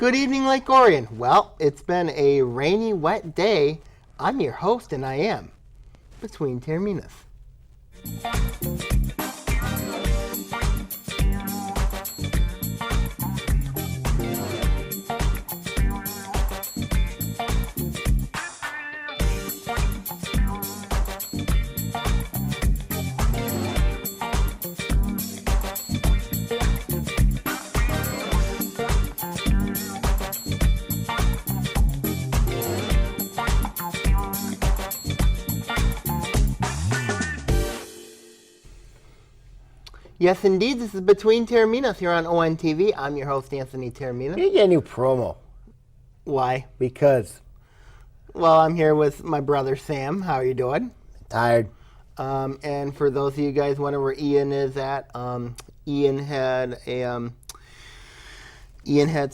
Good evening, Lake Orion. Well, it's been a rainy, wet day. I'm your host, and I am Between Taorminas. Yes, indeed. This is Between Taorminas here on ONTV. I'm your host, Anthony Taormina. You get a new promo. Why? Because. Well, I'm here with my brother, Sam. How are you doing? Tired. And for those of you guys wondering where Ian is at, Ian had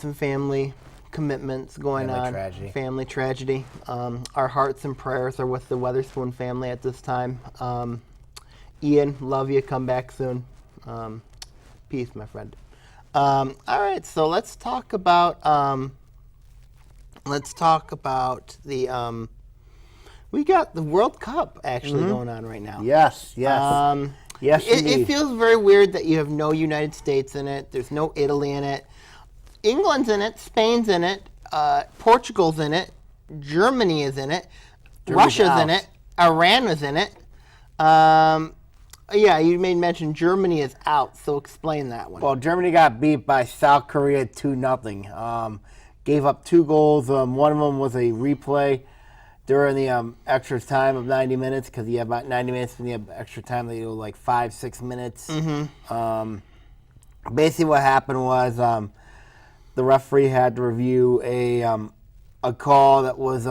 some family commitments going on. Tragedy. Family tragedy. Our hearts and prayers are with the Weatherspoon family at this time. Ian, love you. Come back soon. Peace, my friend. All right, so let's talk about the we got the World Cup actually going on right now. Yes. Yes, it feels very weird that you have no United States in it. There's no Italy in it. England's in it. Spain's in it. Portugal's in it. Germany is in it. Russia's in it. Iran is in it. Yeah, you made mention Germany is out, so explain that one. Well, Germany got beat by South Korea 2-0. Gave up 2 goals. One of them was a replay during the extra time of 90 minutes, because you have about 90 minutes from the extra time. They do like 5-6 minutes. Basically what happened was the referee had to review a call that was,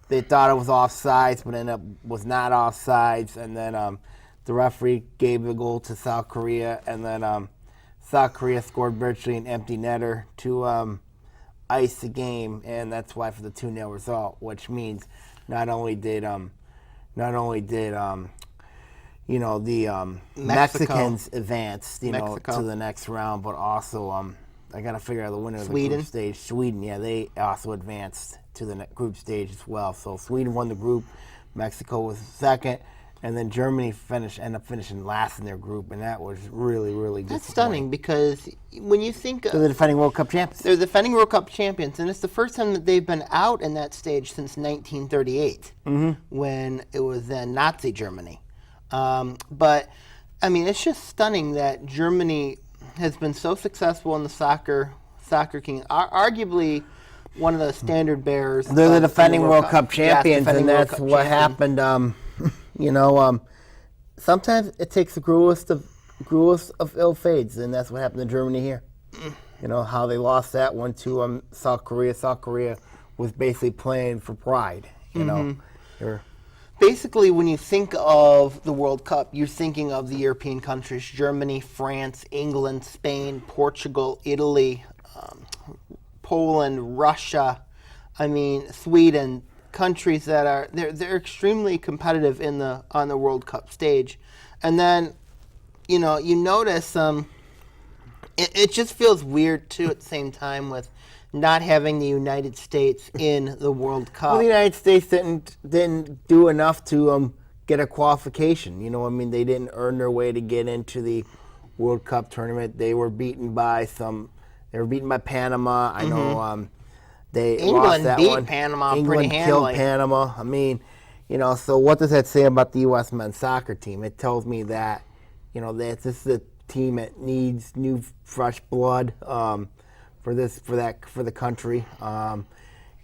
they thought it was offsides, but ended up was not offsides, and then the referee gave the goal to South Korea, and then South Korea scored virtually an empty netter to ice the game, and that's why for the 2-0 result, which means not only did the Mexicans advance, to the next round, but also I got to figure out the winner of the group stage. Sweden, yeah, they also advanced to the group stage as well. So Sweden won the group, Mexico was second, and then Germany ended up finishing last in their group, and that was really, really That's stunning, because when you think they're the defending World Cup champions. They're the defending World Cup champions, and it's the first time that they've been out in that stage since 1938, when it was Nazi Germany. But, I mean, it's just stunning that Germany has been so successful in the soccer king. Arguably one of the standard bearers. They're the defending World Cup champions, and that's what happened. Sometimes it takes the cruelest of ill fates, and that's what happened to Germany here. How they lost that one to South Korea. South Korea was basically playing for pride. Basically, when you think of the World Cup, you're thinking of the European countries: Germany, France, England, Spain, Portugal, Italy, Poland, Russia. Sweden. Countries that are they're extremely competitive on the World Cup stage, and then you notice it just feels weird too at the same time with not having the United States in the World Cup. Well, the United States didn't do enough to get a qualification. They didn't earn their way to get into the World Cup tournament. They were beaten by Panama. I know. England lost beat one. Panama England pretty handily. killed Panama. So what does that say about the U.S. men's soccer team? It tells me that, that this is a team that needs new, fresh blood for the country. And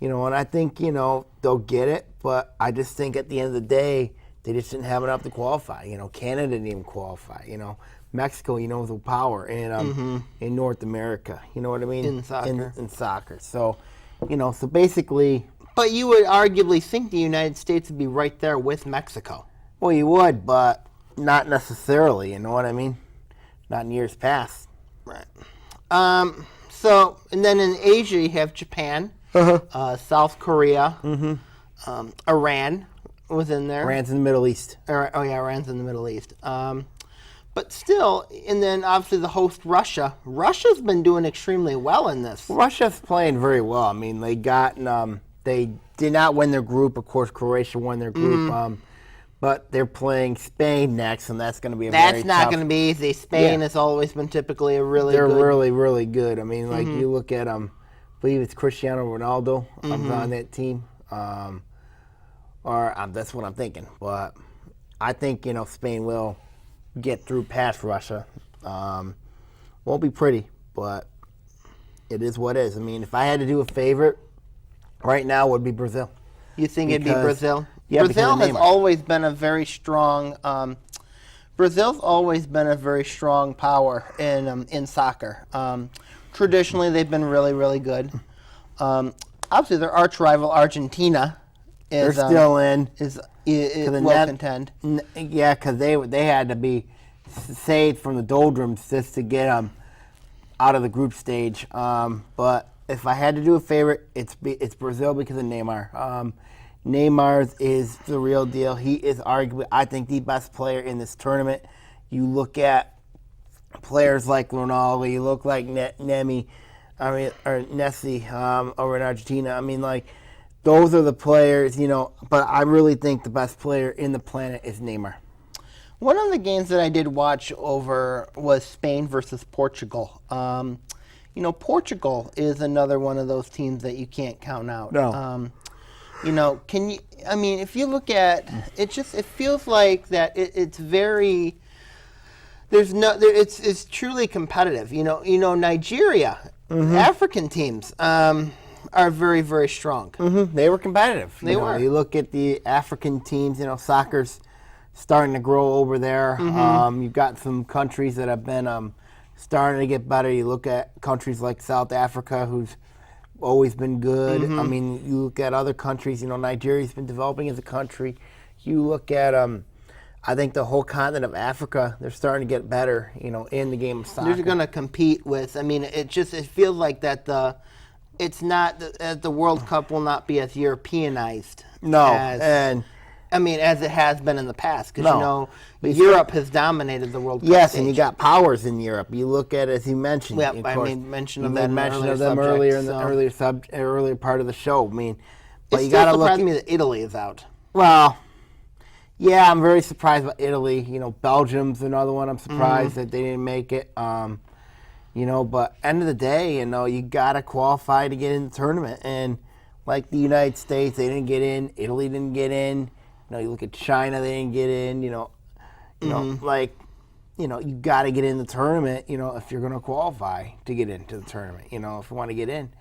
I think they'll get it, but I just think at the end of the day they just didn't have enough to qualify. Canada didn't even qualify. Mexico, was a power in North America. You know what I mean? In soccer. In soccer. So. So basically... But you would arguably think the United States would be right there with Mexico. Well, you would, but not necessarily, you know what I mean? Not in years past. Right. So, and then in Asia, you have Japan, South Korea, Iran was in there. Iran's in the Middle East. Iran's in the Middle East. But still, and then obviously the host Russia. Russia's been doing extremely well in this. Russia's playing very well. I mean, they did not win their group. Of course, Croatia won their group. But they're playing Spain next, and that's going to be That's not going to be easy. Spain has always been typically a really They're good. really, really good. I mean, like you look at I believe it's Cristiano Ronaldo on that team. That's what I'm thinking. But I think, Spain will get through past Russia. Won't be pretty, but it is what it is. I mean, if I had to do a favorite right now, it would be Brazil. You think it'd be Brazil? Yeah, Brazil has Neymar. always been a very strong. Brazil's always been a very strong power in soccer. Traditionally, they've been really, really good. Obviously, their arch rival Argentina is They're still in. Is the will contend. Yeah, because they had to be saved from the doldrums just to get them out of the group stage. But if I had to do a favorite, it's Brazil because of Neymar. Neymar is the real deal. He is arguably, I think, the best player in this tournament. You look at players like Ronaldo, you look like Nessie over in Argentina. I mean, like, those are the players, but I really think the best player in the planet is Neymar. One of the games that I did watch over was Spain versus Portugal. Portugal is another one of those teams that you can't count out. No. Can you? I mean, if you look at it, it feels like that it's very. It's truly competitive. Nigeria, African teams are very, very strong. They were competitive. They were. You look at the African teams. Soccer's starting to grow over there. You've got some countries that have been starting to get better. You look at countries like South Africa, who's always been good. I mean, you look at other countries. Nigeria's been developing as a country. You look at, I think the whole continent of Africa, they're starting to get better. In the game of soccer. They're going to compete with. I mean, it feels like that the World Cup will not be as Europeanized. As it has been in the past, because Europe has dominated the World Cup. Yes, stage. and you got powers in Europe. You look at, as you mentioned. Yep, I made mention of them earlier in the earlier part of the show. I mean, but it you got to still look. surprised me that Italy is out. Well, yeah, I'm very surprised about Italy. Belgium's another one. I'm surprised that they didn't make it. But end of the day, you got to qualify to get in the tournament. And like the United States, they didn't get in. Italy didn't get in. You look at China, they didn't get in. You got to get in the tournament. If you're going to qualify to get into the tournament. If you want to get in.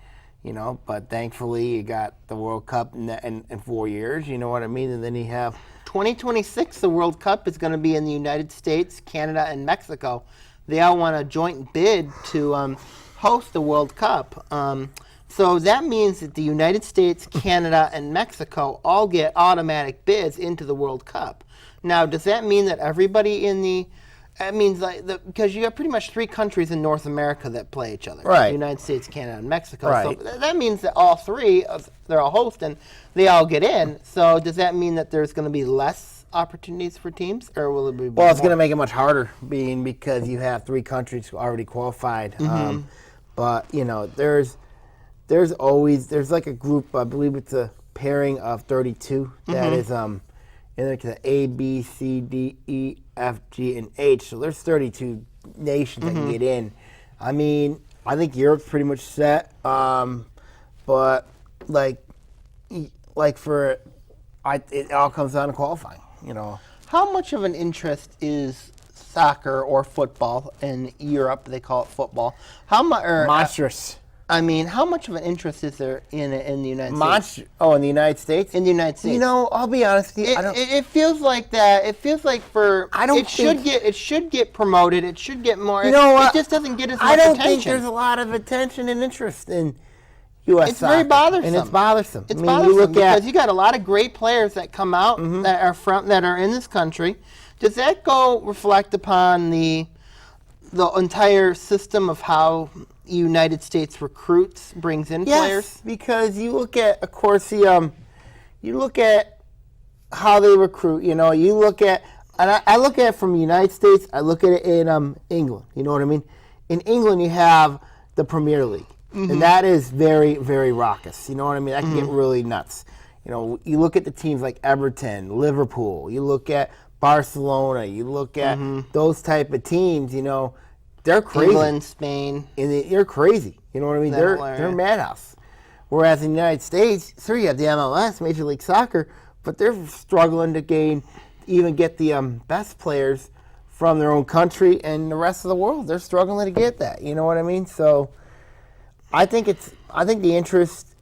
But thankfully you got the World Cup in 4 years. You know what I mean? And then you have 2026. The World Cup is going to be in the United States, Canada, and Mexico. They all want a joint bid to host the World Cup. So that means that the United States, Canada, and Mexico all get automatic bids into the World Cup. Now, does that mean that everybody because you have pretty much 3 countries in North America that play each other. Right. The United States, Canada, and Mexico. Right. So that means that all 3, they're all host, and they all get in. So does that mean that there's going to be less opportunities for teams, or will it be more? Well, it's going to make it much harder, because you have 3 countries already qualified. But there's like a group. I believe it's a pairing of 32 that is in like the A, B, C, D, E, F, G, and H. So there's 32 nations that can get in. I mean, I think Europe's pretty much set. But it all comes down to qualifying. How much of an interest is soccer or football in Europe? They call it football. Monstrous. How much of an interest is there in it in the United States? Oh, in the United States? In the United States. I'll be honest with you. It feels like that. It feels like it should get promoted. It should get more. You know what? It just doesn't get as much I don't attention. think there's a lot of attention and interest in U.S. It's soccer. very bothersome. And it's bothersome. It's bothersome because you got a lot of great players that come out that are in this country. Does that reflect upon the entire system of how United States recruits, brings in players? Yes, because you look at, of course, you look at how they recruit. You look at and I look at it from the United States. I look at it in England. You know what I mean? In England, you have the Premier League, and that is very, very raucous. You know what I mean? That can get really nuts. You know, you look at the teams like Everton, Liverpool. You look at Barcelona. You look at those type of teams. You know, they're crazy. England, Spain. And they're crazy. You know what I mean? They're madhouse. Whereas in the United States, sure, you have the MLS, Major League Soccer, but they're struggling to even get the best players from their own country, and the rest of the world, they're struggling to get that. You know what I mean? So I think the interest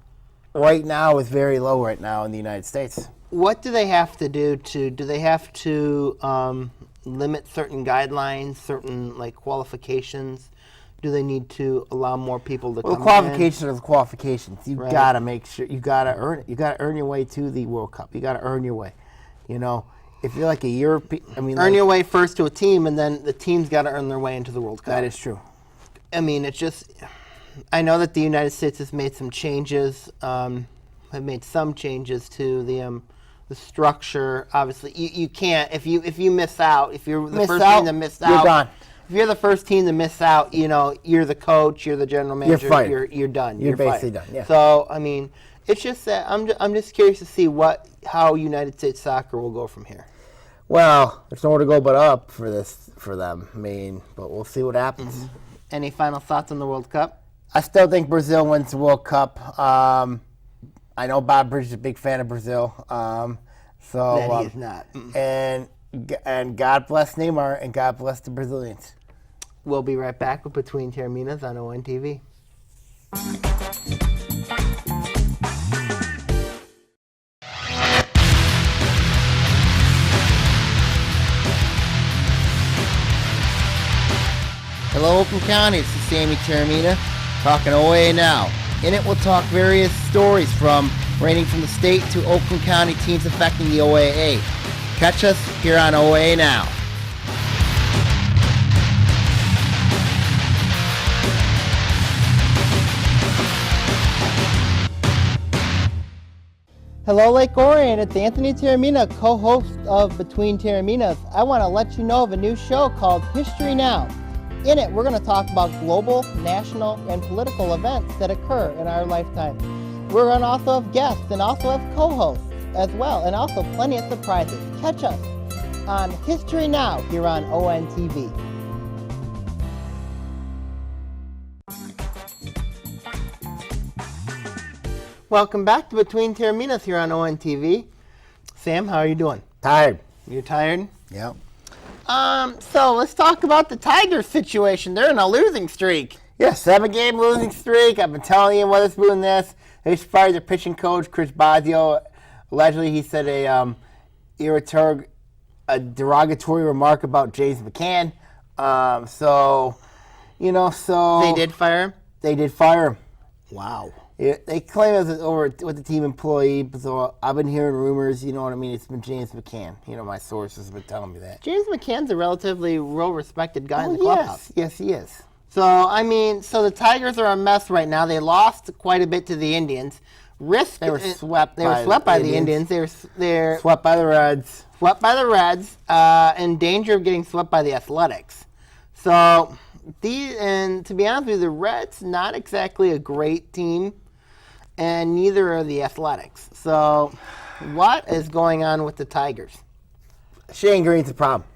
right now is very low right now in the United States. What do they have to do they have to limit certain guidelines, certain like qualifications? Do they need to allow more people to come in? Well, the qualifications are the qualifications. You Right. got to make sure, you got to earn it. You got to earn your way to the World Cup. You got to earn your way. You know, if you're like a European, Earn your way first to a team, and then the team's got to earn their way into the World Cup. That is true. I mean, it's just, I know that the United States has made some changes, have made some changes to the structure. Obviously, you can't, if you miss out, if you're the first team that missed out, you're gone. If you're the first team to miss out, you know, you're the coach, you're the general manager, You're fired. You're done. You're basically fired. done, yeah. So, I mean, it's just that I'm just curious to see how United States soccer will go from here. Well, there's nowhere to go but up for them. I mean, but we'll see what happens. Any final thoughts on the World Cup? I still think Brazil wins the World Cup. I know Bob Bridges is a big fan of Brazil. That he is not. And God bless Neymar, and God bless the Brazilians. We'll be right back with Between Taorminas on ONTV. Hello, Oakland County. This is Sammy Taormina talking OA Now. In it, we'll talk various stories ranging from the state to Oakland County teams affecting the OAA. Catch us here on OA Now. Hello, Lake Orion. It's Anthony Taormina, co-host of Between Taorminas. I want to let you know of a new show called History Now. In it, we're going to talk about global, national, and political events that occur in our lifetime. We're going to also have guests and also have co-hosts as well, and also plenty of surprises. Catch us on History Now here on ONTV. Welcome back to Between Taorminas here on ONTV. Sam, how are you doing? Tired. You tired? Yep. So let's talk about the Tigers situation. They're in a losing streak. Yeah, 7-game losing streak. I've been telling you Witherspoon this. They fired their pitching coach, Chris Bosio. Allegedly, he said a derogatory remark about James McCann. They did fire him? They did fire him. Wow. Yeah, they claim it was over with the team employee, but so I've been hearing rumors, you know what I mean? It's been James McCann. You know, my sources have been telling me that. James McCann's a relatively well-respected guy in the clubhouse. Yes, he is. So the Tigers are a mess right now. They lost quite a bit to the Indians. They were swept by the Indians. They're swept by the Reds. Swept by the Reds, in danger of getting swept by the Athletics. So, and to be honest with you, the Reds, not exactly a great team, and neither are the Athletics. So, what is going on with the Tigers? Shane Green's the problem.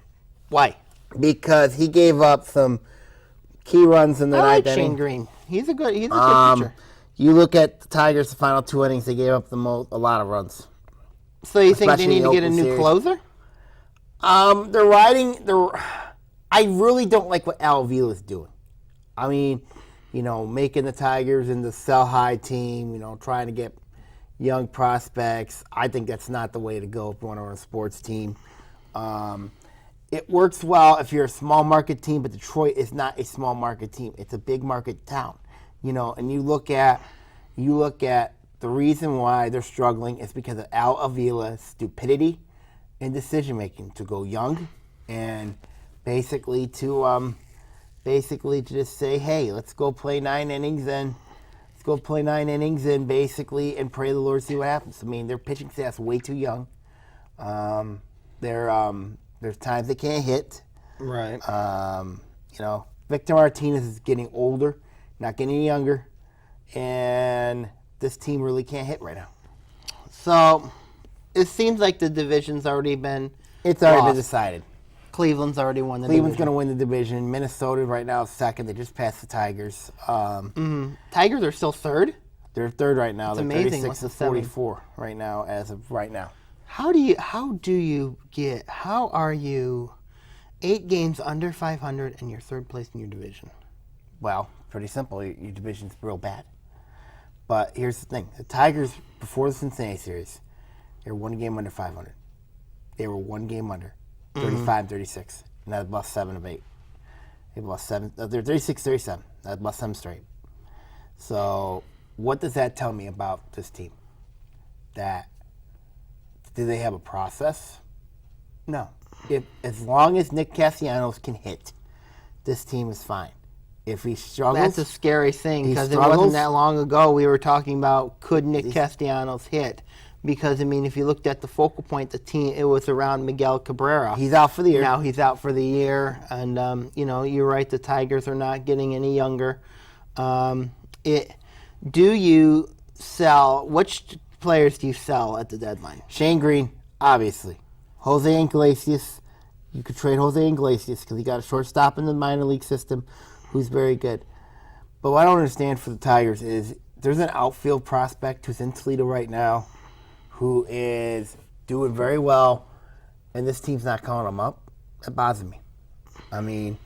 Why? Because he gave up some key runs in the ninth inning. Shane Green. He's a good pitcher. You look at the Tigers, the final 2 innings, they gave up a lot of runs. So you think they need to get a new closer? I really don't like what Al Avila's doing. I mean, making the Tigers into the sell-high team, trying to get young prospects. I think that's not the way to go if you want to run a sports team. It works well if you're a small market team, but Detroit is not a small market team. It's a big market town. And you look at the reason why they're struggling is because of Al Avila's stupidity in decision making to go young and basically to just say, hey, let's go play 9 innings and basically and pray the Lord see what happens. I mean, their pitching staff's way too young. There's times they can't hit. Right. Victor Martinez is getting older, not getting younger, and this team really can't hit right now. So it seems like the division's already been It's already been lost. decided. Cleveland's already won the Cleveland's division. going to win the division. Minnesota right now is second. They just passed the Tigers. Tigers are still third? They're third right now. They're amazing 36 what's the to 44 right now, as of right now. How are you 8 games under 500 and you're third place in your division? Well, pretty simple. Your division's real bad. But here's the thing. The Tigers, before the Cincinnati series, they were 1 game under 500. They were 1 game under. 35-36. And that lost 7 of 8. They've lost 7. They're 36-37. That lost 7 straight. So what does that tell me about this team? That do they have a process? No. As long as Nick Castellanos can hit, this team is fine. If he struggles, That's a scary thing he because it wasn't struggles. that long ago we were talking about could Nick Castellanos hit? Because, I mean, if you looked at the focal point, the team, it was around Miguel Cabrera. he's out for the year. Now he's out for the year, and you're right. The Tigers are not getting any younger. Do you sell? Which players do you sell at the deadline? Shane Green, obviously. Jose Iglesias, you could trade Jose Iglesias because he got a shortstop in the minor league system who's very good. But what I don't understand for the Tigers is there's an outfield prospect who's in Toledo right now who is doing very well, and this team's not calling him up. That bothers me. I mean,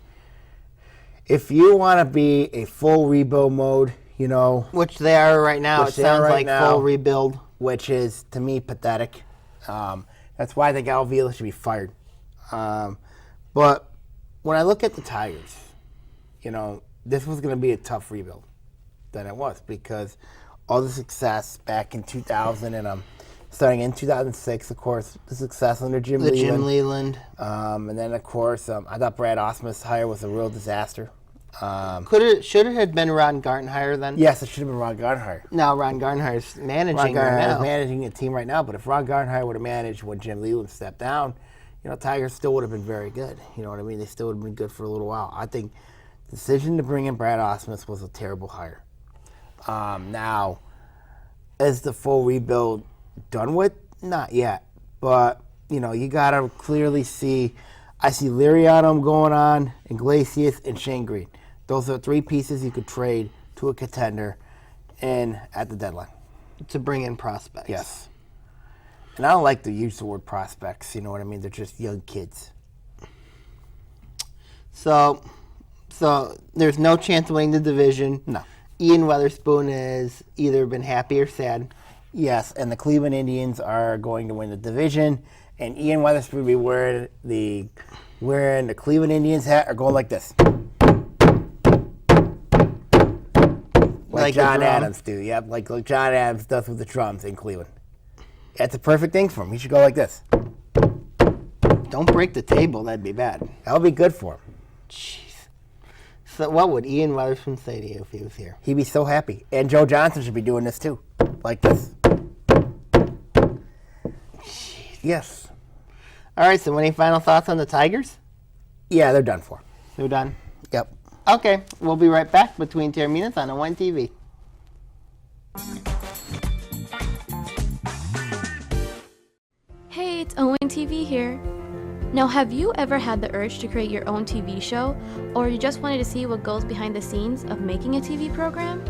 if you want to be a full rebuild mode, Which they are right now. It Which they are sounds right like now. full rebuild. which is, to me, pathetic. That's why I think Al Vila should be fired. But when I look at the Tigers, this was going to be a tough rebuild than it was because all the success back in 2000 and starting in 2006, of course, the success under Jim Leland. And then, of course, I thought Brad Osmus' hire was a real disaster. Should it have been Ron Gartenhire then? Yes, it should have been Ron Gartenhire. Now Ron Gartenhire's managing Ron right Gartenhire now. is managing a team right now, but if Ron Gartenhire would have managed when Jim Leland stepped down, Tigers still would have been very good. You know what I mean? They still would have been good for a little while. I think the decision to bring in Brad Osmus was a terrible hire. Now, is the full rebuild done with? Not yet. But, you got to clearly see. I see Liriano going on, Iglesias, and Shane Green. Those are 3 pieces you could trade to a contender at the deadline. To bring in prospects. Yes. And I don't like to use the word prospects. You know what I mean? They're just young kids. So there's no chance of winning the division. No. Ian Weatherspoon has either been happy or sad. Yes, and the Cleveland Indians are going to win the division, and Ian Weatherspoon will be wearing the Cleveland Indians hat or going like this. Like the John drum. Adams do. Yep, like John Adams does with the drums in Cleveland. That's a perfect thing for him. He should go like this. Don't break the table. That'd be bad. That would be good for him. Jeez. So what would Ian Weatherspoon say to you if he was here? He'd be so happy. And Joe Johnson should be doing this too. Like this. Yes. All right, so any final thoughts on the Tigers? Yeah, they're done for. They're done. Yep. Okay, we'll be right back between Taorminas on One TV. Hey, it's Owen TV here. Now, have you ever had the urge to create your own TV show, or you just wanted to see what goes behind the scenes of making a TV program?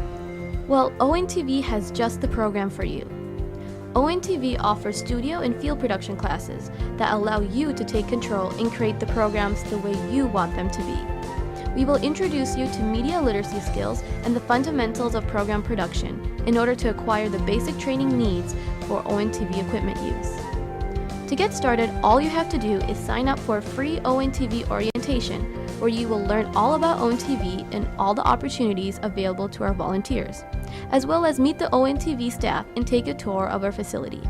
Well, Owen TV has just the program for you. Owen TV offers studio and field production classes that allow you to take control and create the programs the way you want them to be. We will introduce you to media literacy skills and the fundamentals of program production in order to acquire the basic training needs for Owen TV equipment use. To get started, all you have to do is sign up for a free Owen TV orientation, where you will learn all about Owen TV and all the opportunities available to our volunteers, as well as meet the Owen TV staff and take a tour of our facility.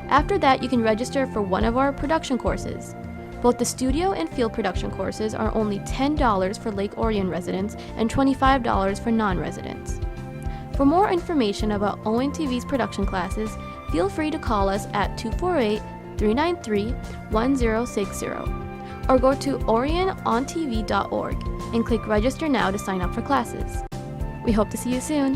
After that, you can register for one of our production courses. Both the studio and field production courses are only $10 for Lake Orion residents and $25 for non-residents. For more information about Owen TV's production classes, feel free to call us at 248-386-3785 393-1060 or go to orionontv.org and click Register Now to sign up for classes. We hope to see you soon.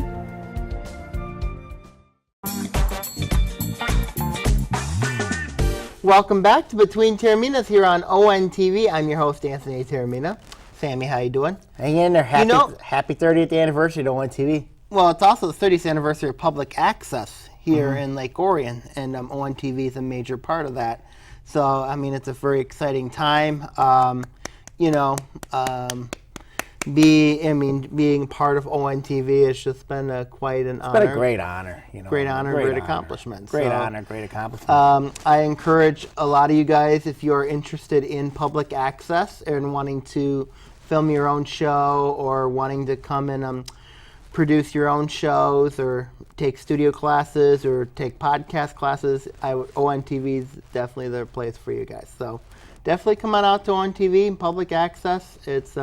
Welcome back to Between Taorminas here on ONTV. I'm your host, Anthony Taormina. Sammy, how you doing? Hang in there. Happy 30th anniversary to ONTV. Well, it's also the 30th anniversary of public access here in Lake Orion, and ONTV is a major part of that. So, I mean, it's a very exciting time. Being part of ONTV has just been quite an honor. It's been a great honor. Great honor, great accomplishment. Great honor, great accomplishment. I encourage a lot of you guys, if you're interested in public access and wanting to film your own show or wanting to come and produce your own shows or take studio classes or take podcast classes, ONTV is definitely the place for you guys. So definitely come on out to ONTV and public access. It's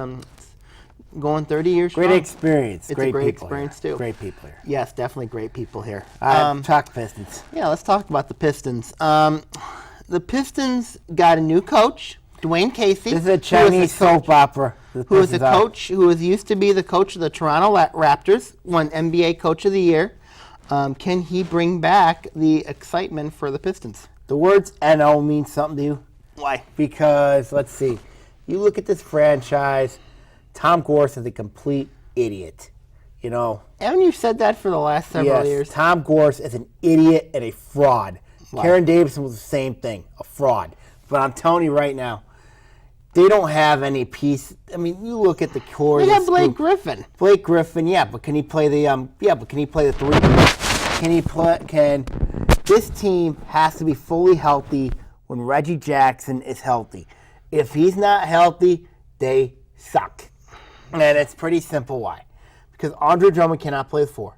going 30 years Great strong. Experience. It's a great experience too. Great people here. Yes, definitely great people here. Talk Pistons. Yeah, let's talk about the Pistons. The Pistons got a new coach, Dwayne Casey. This is a Chinese soap opera. Who is a coach who used to be the coach of the Toronto Raptors, won NBA Coach of the Year. Can he bring back the excitement for the Pistons? The words NO mean something to you? Why? Because, let's see, you look at this franchise, Tom Gorse is a complete idiot. You know? Haven't you said that for the last several years? Tom Gorse is an idiot and a fraud. Wow. Karen Davidson was the same thing, a fraud. But I'm telling you right now, they don't have any peace. I mean, you look at the core. They have Blake Griffin. Blake Griffin, yeah, but can he play the can he play the three? Can this team has to be fully healthy when Reggie Jackson is healthy. If he's not healthy, they suck. And it's pretty simple why. Because Andre Drummond cannot play the 4.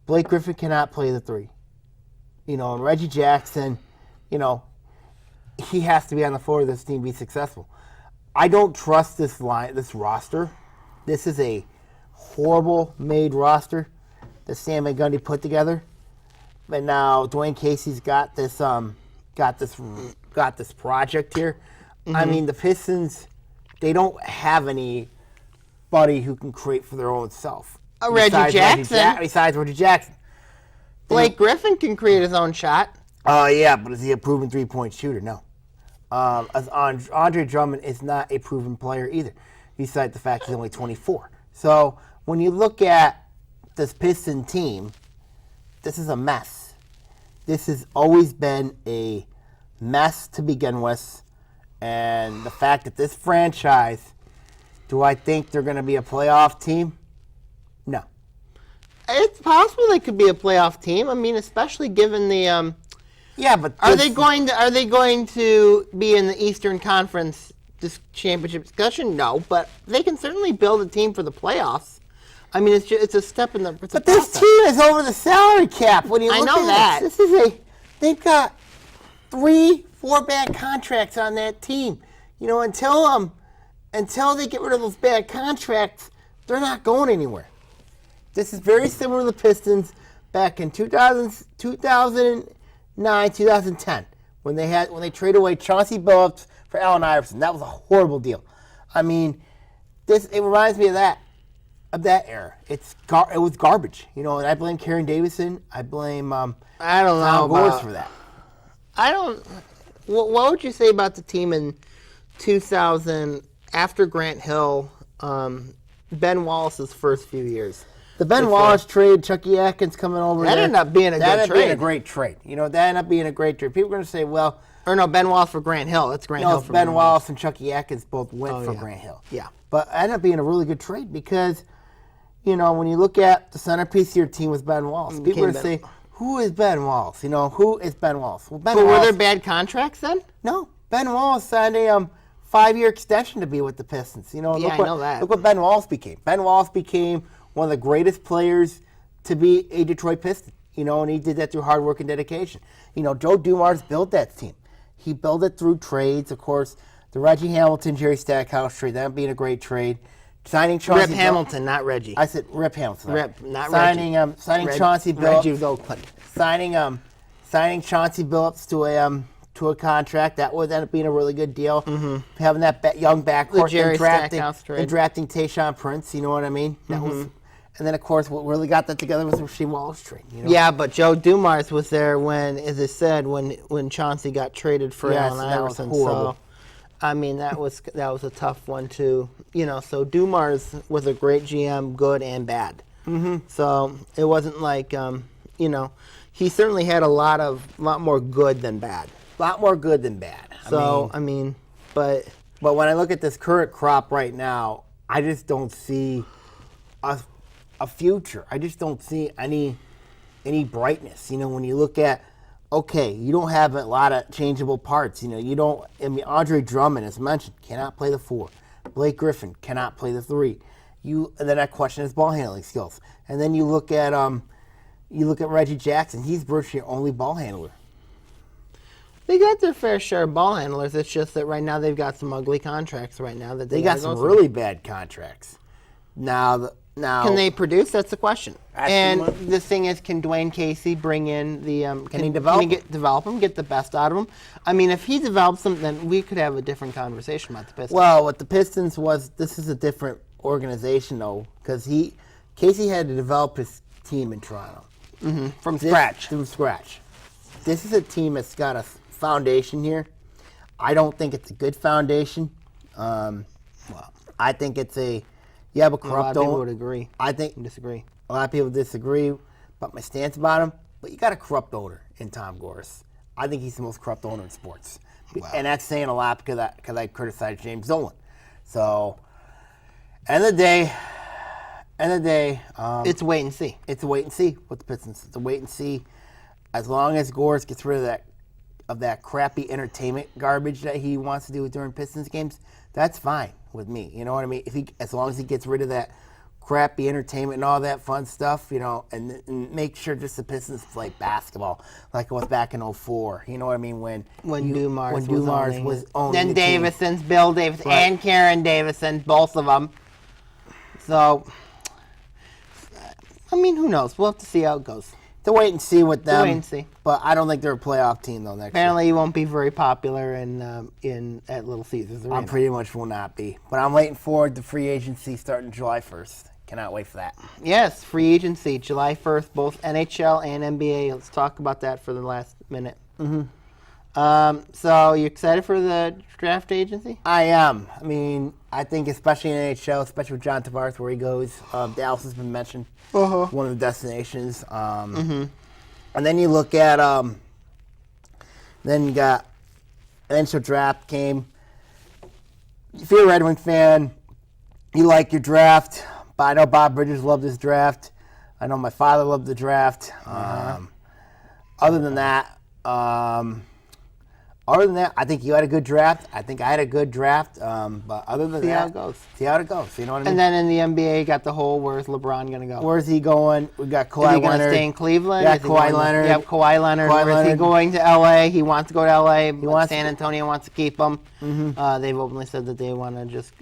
Blake Griffin cannot play the 3. And Reggie Jackson, he has to be on the floor of this team to be successful. I don't trust this roster. This is a horrible made roster that Sam Gundy put together. But now Dwayne Casey's got this project here. Mm-hmm. I mean, the Pistons, they don't have anybody who can create for their own self. Reggie Jackson. Besides Reggie Jackson. Blake Griffin can create his own shot. Yeah, but is he a proven three-point shooter? No. Andre Drummond is not a proven player either, besides the fact he's only 24. So when you look at this Piston team, this is a mess. This has always been a mess to begin with. And the fact that this franchise, do I think they're going to be a playoff team? No. It's possible they could be a playoff team. I mean, especially given the yeah, but are they going to be in the Eastern Conference championship discussion? No, but they can certainly build a team for the playoffs. I mean, it's a step in the. But this team is over the salary cap. When you look at that, they've got 3-4 bad contracts on that team. Until they get rid of those bad contracts, they're not going anywhere. This is very similar to the Pistons back in 2009, 2010, when they traded away Chauncey Billups for Allen Iverson. That was a horrible deal. I mean, it reminds me of that era. It was garbage. And I blame Karen Davidson. I blame Tom Gorse for that. What would you say about the team in 2000 after Grant Hill, Ben Wallace's first few years? The Ben Wallace trade, Chucky Atkins coming over. That ended up being a great trade. That ended up being a great trade. People are going to say, well... Or no, Ben Wallace for Grant Hill. That's Grant Hill for Ben Wallace and Chucky Atkins both went for Grant Hill. Yeah. But it ended up being a really good trade because, when you look at the centerpiece of your team was Ben Wallace, people are going to say, who is Ben Wallace? Who is Ben Wallace? Well, were there bad contracts then? No. Ben Wallace signed a 5-year extension to be with the Pistons. I know that. Look what Ben Wallace became. Ben Wallace became one of the greatest players to be a Detroit Piston, and he did that through hard work and dedication. Joe Dumars built that team. He built it through trades, of course, the Reggie Hamilton, Jerry Stackhouse trade, that being a great trade. Signing Chauncey Rip Hamilton, not Reggie. I said Rip Hamilton. Rip, not Reggie. Signing Chauncey Billups. Reggie was Oakland. Signing Chauncey Billups to to a contract. That would end up being a really good deal. Having that young backcourt Jerry Stackhouse trade. and drafting Tayshaun Prince, you know what I mean? That was, and then, of course, what really got that together was the Rasheed Wallace trade. You know? Yeah, but Joe Dumars was there when, as I said, when Chauncey got traded for Yes, Allen that was Iverson. horrible. So, I mean, that was a tough one too. You know, so Dumars was a great GM, good and bad. So it wasn't like, you know, he certainly had a lot more good than bad. A lot more good than bad. So but when I look at this current crop right now, I just don't see a future. I just don't see any brightness. You know, when you look at, okay, you don't have a lot of changeable parts. You know, you don't. I mean, Andre Drummond, as mentioned, cannot play the 4. Blake Griffin cannot play the 3. And then I question his ball handling skills. And then you look at Reggie Jackson. He's virtually your only ball handler. they got their fair share of ball handlers. It's just that right now they've got some ugly contracts right now that They got gotta some go through. really bad contracts. Now Can they produce? That's the question. That's And the the thing is, can Dwayne Casey bring in the? Can he develop Can he develop them? Get the best out of them? I mean, if he develops them, then we could have a different conversation about the Pistons. Well, what the Pistons was, this is a different organization though, because Casey had to develop his team in Toronto from scratch. From scratch. This is a team that's got a foundation here. I don't think it's a good foundation. I think it's you have a A lot corrupt of people owner. would agree. I think Disagree. a lot of people disagree about my stance about him, but you got a corrupt owner in Tom Gores. I think he's the most corrupt owner in sports, and that's saying a lot because I criticized James Dolan. So, end of the day, It's wait and see. it's a wait and see with the Pistons. It's a wait and see. As long as Gores gets rid of that crappy entertainment garbage that he wants to do during Pistons games, that's fine with me. You know what I mean? As long as he gets rid of that crappy entertainment and all that fun stuff, you know, and make sure just the Pistons play basketball like it was back in 2004. You know what I mean? When Dumars was owning then the team. Davison's, Bill Davis, Right. and Karen Davison, both of them. So, I mean, who knows? We'll have to see how it goes. To wait and see with them. wait and see. But I don't think they're a playoff team though next year. Apparently, he won't be very popular at Little Caesars Arena. I pretty much will not be. But I'm waiting forward to free agency starting July 1st. Cannot wait for that. Yes, free agency, July 1st, both NHL and NBA. Let's talk about that for the last minute. So, you excited for the draft agency? I am. I mean, I think especially in NHL, especially with John Tavares where he goes, Dallas has been mentioned, one of the destinations. And then you look at, then you got NHL draft came. If you're a Red Wing fan, you like your draft. But I know Bob Bridges loved his draft. I know my father loved the draft. Other than that, I think you had a good draft. I think I had a good draft. But other than See that, how it goes. See how it goes. You know what I mean? And then in the NBA, you got the whole where's LeBron going to go? Where's he going? We got Is Kawhi he going to Leonard. stay in Cleveland? Yeah, Is he Kawhi going to- Leonard. Yep, Kawhi Leonard. Kawhi Or is he Leonard. going to LA? He wants to go to LA, but wants San to- Antonio wants to keep him. They've openly said that they want to just,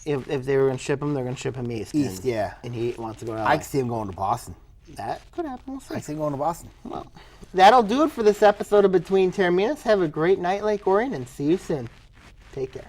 if they were going to ship him, they're going to ship him east. East, and, yeah. And he wants to go to LA. I can see him going to Boston. That could happen. We'll I see. can see him going to Boston. Well, that'll do it for this episode of Between Taorminas. Have a great night, Lake Orion, and see you soon. Take care.